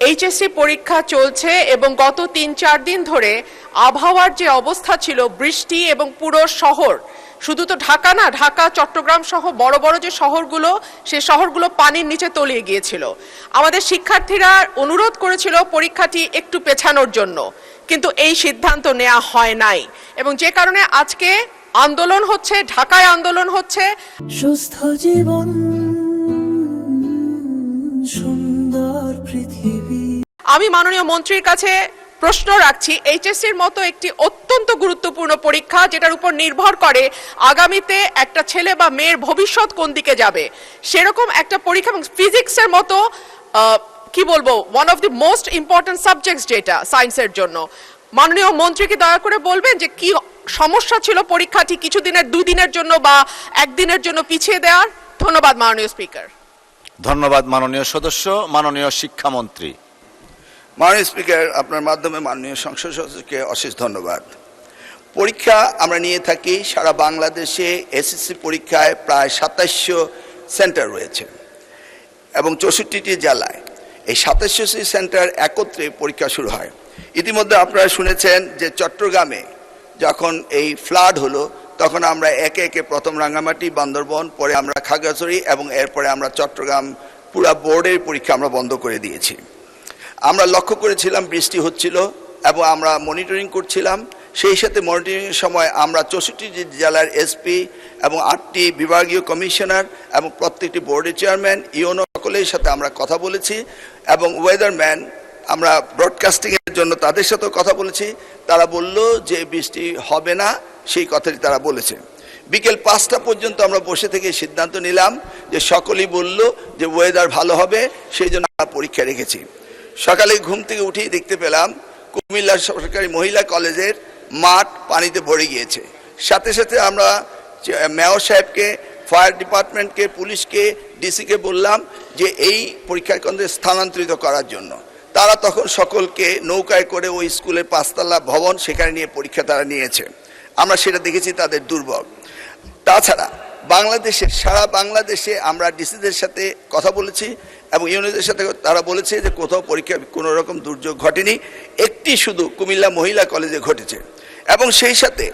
HSC পরীক্ষা চলছে এবং গত ৩-৪ দিন ধরে আবহাওয়ার যে অবস্থা ছিল, বৃষ্টি এবং পুরো শহর, শুধু তো ঢাকা না, ঢাকা চট্টগ্রাম সহ বড় বড় যে শহরগুলো, সেই শহরগুলো পানির নিচে তলিয়ে গিয়েছিল। আমাদের শিক্ষার্থীরা অনুরোধ করেছিল পরীক্ষাটি একটু পেছানোর জন্য, কিন্তু এই সিদ্ধান্ত নেওয়া হয় নাই এবং যে কারণে আজকে আন্দোলন হচ্ছে, ঢাকায় আন্দোলন হচ্ছে। সুস্থ জীবন, সুন্দর পৃথিবী। আমি মাননীয় মন্ত্রীর কাছে প্রশ্ন রাখছি, এইচএসসির মতো একটি অত্যন্ত গুরুত্বপূর্ণ পরীক্ষা, যেটার উপর নির্ভর করে আগামীতে একটা ছেলে বা মেয়ের ভবিষ্যৎ কোন দিকে যাবে, সেরকম একটা পরীক্ষা, এবং ফিজিক্সের মতো কি বলবো, one of the most important subjects যেটা সায়েন্সের জন্য, মাননীয় মন্ত্রীকে দয়া করে বলবেন যে কি সমস্যা ছিল পরীক্ষাটি কিছুদিনের, 2 দিনের জন্য বা 1 দিনের জন্য পিছিয়ে দেওয়ার। ধন্যবাদ মাননীয় স্পিকার। ধন্যবাদ মাননীয় সদস্য। মাননীয় শিক্ষামন্ত্রী। মাননীয় স্পিকার, আপনার মাধ্যমে মাননীয় সংসদ সদস্যকে অশেষ ধন্যবাদ। পরীক্ষা আমরা নিয়ে থাকি সারা বাংলাদেশে। এসএসসি পরীক্ষায় প্রায় 2700 সেন্টার রয়েছে এবং 64টি জেলায়। এই 2700টি সেন্টার একত্রে পরীক্ষা শুরু হয়। ইতিমধ্যে আপনারা শুনেছেন যে চট্টগ্রামে যখন এই ফ্লাড হলো, তখন আমরা একে একে প্রথম রাঙ্গামাটি, বান্দরবন, পরে আমরা খাগড়াছড়ি এবং এরপরে আমরা চট্টগ্রাম পুরা বোর্ডের পরীক্ষা আমরা বন্ধ করে দিয়েছি। আমরা লক্ষ্য করেছিলাম বৃষ্টি হচ্ছিল এবং আমরা মনিটরিং করছিলাম। সেই সাথে মনিটরিংয়ের সময় আমরা 64টি জেলার এসপি এবং 8টি বিভাগীয় কমিশনার এবং প্রত্যেকটি বোর্ডের চেয়ারম্যান, ইউনো সকলের সাথে আমরা কথা বলেছি এবং ওয়েদারম্যান, আমরা ব্রডকাস্টিংয়ের জন্য তাদের সাথেও কথা বলেছি। তারা বলল যে বৃষ্টি হবে না, সেই কথাটি তারা বলেছে। বিকেল 5টা পর্যন্ত আমরা বসে থেকে সিদ্ধান্ত নিলাম যে সকলেই বলল যে ওয়েদার ভালো হবে, সেই জন্য আমরা পরীক্ষা রেখেছি। সকালে ঘুম থেকে উঠেই দেখতে পেলাম কুমিল্লা সরকারি মহিলা কলেজের মাঠ পানিতে ভরে গিয়েছে। সাথে সাথে আমরা মেয়র সাহেবকে, ফায়ার ডিপার্টমেন্টকে, পুলিশকে, ডিসিকে বললাম যে এই পরীক্ষা কেন্দ্রে স্থানান্তরিত করার জন্য। তারা তখন সকলকে নৌকায় করে ওই স্কুলের 5তলা ভবন, সেখানে নিয়ে পরীক্ষা তারা নিয়েছে। আমরা সেটা দেখেছি তাদের দুর্ভোগ। তাছাড়া বাংলাদেশে, সারা বাংলাদেশে আমরা ডিসিদের সাথে কথা বলেছি এবং ইউনিয়নের সাথে, তারা বলেছে যে কোথাও পরীক্ষা কোনো রকম দুর্যোগ ঘটেনি, একটি শুধু কুমিল্লা মহিলা কলেজে ঘটেছে। এবং সেই সাথে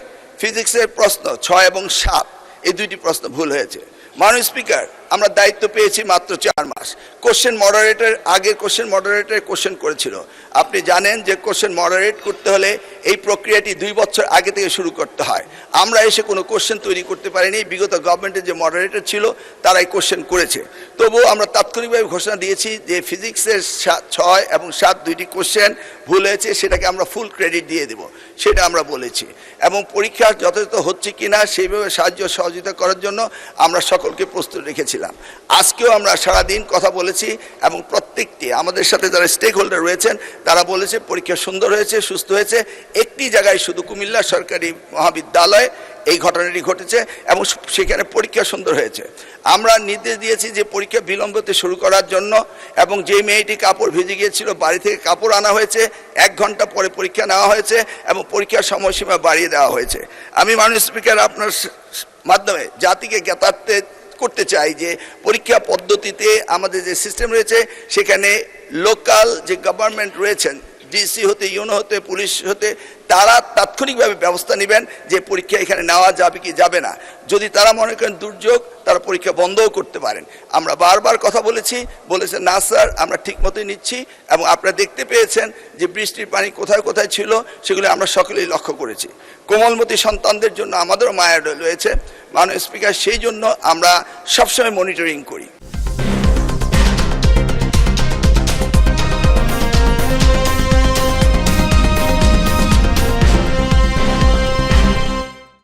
ফিজিক্সের প্রশ্ন 6 এবং 7, এই 2টি প্রশ্ন ভুল হয়েছে। মাননীয় স্পিকার, আমরা দায়িত্ব পেয়েছি মাত্র 4 মাস। কোশ্চেন মডারেটর, আগের কোশ্চেন মডারেটর কোশ্চেন করেছিল। আপনি জানেন যে কোশ্চেন মডারেট করতে হলে এই প্রক্রিয়াটি 2 বছর আগে থেকে শুরু করতে হয়। আমরা এসে কোনো কোশ্চেন তৈরি করতে পারিনি। বিগত গভর্নমেন্টের যে মডারেটর ছিল তারাই কোশ্চেন করেছে। তবুও আমরা তাৎক্ষণিকভাবে ঘোষণা দিয়েছি যে ফিজিক্সের 6 এবং 7 2টি কোশ্চেন ভুল হয়েছে, সেটাকে আমরা ফুল ক্রেডিট দিয়ে দেব, সেটা আমরা বলেছি। এবং পরীক্ষা যথাযথ হচ্ছে কিনা সেইভাবে সাহায্য সহযোগিতা করার জন্য আমরা সকলকে প্রস্তুত রেখেছিলাম। আজকেও আমরা সারাদিন কথা বলেছি এবং প্রত্যেকটি আমাদের সাথে যারা স্টেক হোল্ডার রয়েছেন তারা বলেছে পরীক্ষা সুন্দর হয়েছে, সুস্থ হয়েছে। একটি জায়গায় শুধু কুমিল্লা সরকারি মহাবিদ্যালয়ে এই ঘটনাটি ঘটেছে এবং সেখানে পরীক্ষা সুন্দর হয়েছে। আমরা নির্দেশ দিয়েছি যে পরীক্ষা বিলম্বতে শুরু করার জন্য, এবং যে মেয়েটি কাপড় ভিজে গিয়েছিল বাড়ি থেকে কাপড় আনা হয়েছে, 1 ঘন্টা পরে পরীক্ষা নেওয়া হয়েছে এবং পরীক্ষার সময়সীমা বাড়িয়ে দেওয়া হয়েছে। আমি মাননীয় স্পিকার আপনার মাধ্যমে জাতিকে জ্ঞাতার্থে করতে চাই যে পরীক্ষা পদ্ধতিতে আমাদের যে সিস্টেম রয়েছে, সেখানে লোকাল যে গভর্নমেন্ট রয়েছেন, ডিসি হতে, ইউনো হতে, পুলিশ হতে, তারা তাৎক্ষণিকভাবে ব্যবস্থা নেবেন যে পরীক্ষা এখানে নেওয়া যাবে কি যাবে না। যদি তারা মনে করেন দুর্যোগ, তারা পরীক্ষা বন্ধও করতে পারেন। আমরা বারবার কথা বলেছেন না স্যার, আমরা ঠিক মতোই নিচ্ছি। এবং আপনারা দেখতে পেয়েছেন যে বৃষ্টির পানি কোথায় কোথায় ছিল, সেগুলো আমরা সকলেই লক্ষ্য করেছি। কোমলমতি সন্তানদের জন্য আমাদেরও মায়া রয়েছে মাননীয় স্পিকার, সেই জন্য আমরা সবসময় মনিটরিং করি।